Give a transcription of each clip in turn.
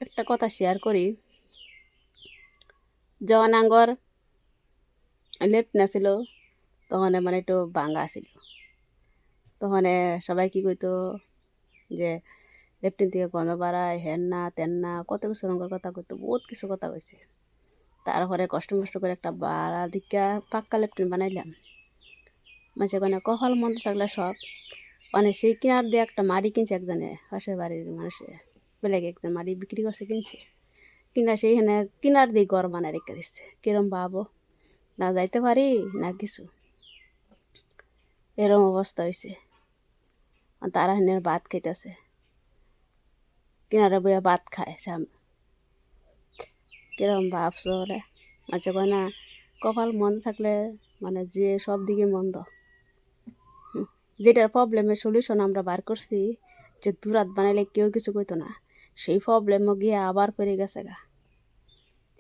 একটা কথা শেয়ার করি। যখন আঙ্গর লেফট না ছিল তখন মানে একটু ভাঙা ছিল। তখন সবাই কি কইতো যে লেফটিন থেকে গন্ধ বাড়ায়, হেন না তেন না, কত কিছু রঙের কথা কইতো, বহুত কিছু কথা কইছে। তারপরে কষ্ট মষ্ট করে একটা বাড়া দিকা পাক্কা লেফটিন বানাইলাম। মাঝে কোনো কপাল মন্দ থাকলে সব মানে সেই কিনার দিয়ে একটা মাড়ি কিনছে একজনে, পাশের বাড়ির মানুষে বেলেগ একজন মাড়ি বিক্রি করছে কিনছে, কিনা সেইখানে কিনার দিয়ে ঘর বানায় রেখে দিচ্ছে। কিরম ভাবো, না যাইতে পারি না কিছু, এরম অবস্থা হয়েছে। তারা হেনের ভাত খাইতেছে, কিনারে বইয়া ভাত খায় সামনে। কিরম ভাবছো ওরা? আচ্ছা কয় না কপাল মন্দ থাকলে মানে যে সব দিকে মন্দ। যেটার প্রবলেমের সলিউশন আমরা বার করছি, যে দূরাত বানাইলে কেউ কিছু কইতো না, সেই প্রবলেমও গিয়ে আবার পড়ে গেছে গা।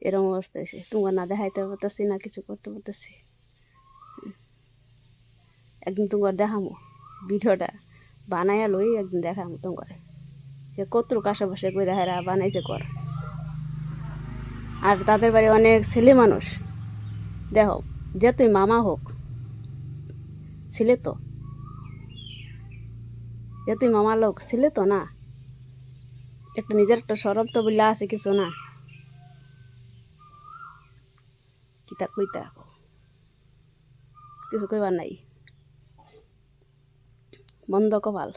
এরম অবস্থা হয়েছে। তোমার না দেখাইতে পারতেছি না কিছু করতে পারতেছি। একদিন তোমার দেখামো ভিডিওটা বানাইয়া লই, একদিন দেখামো তোমার যে কতটুকু আশেপাশে করে হেরা বানাইছে কর। আর তাদের বাড়ি অনেক ছেলে মানুষ, দেখো যে তুই মামা হোক ছিলে তো, যে তুই মামা লোক ছিলে তো না, একটা নিজের একটা সরব তো বললে আছে কিছু না, কিতা কইতা কিছু কইবার নাই। বন্ধ কপাল,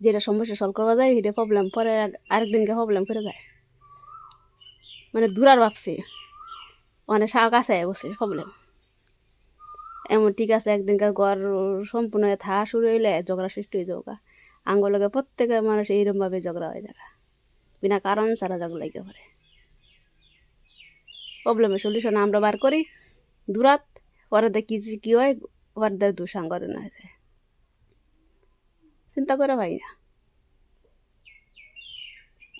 যেটা সমস্যা সলভ করবা যায় সেটা প্রবলেম পরে আরেকদিনকে প্রবলেম করে যায়। মানে দূরার ভাবছি মানে কাছে বসে প্রবলেম এমন। ঠিক আছে একদিনকার ঘর সম্পূর্ণ থা শুরু হইলে ঝগড়া সৃষ্টি হয়ে যাওয়া। আঙ্গুলকে প্রত্যেকের মানুষ এইরকমভাবে ঝগড়া হয়ে যায়, বিনা কারণ ছাড়া ঝগড়া লাগতে পারে। প্রবলেমের সলিউশন আমরা বার করি দূরাত, পরে দেখি কি হয়, পরে দেখ দু সাঙ্গরে না যায়। চিন্তা করে ভাই না।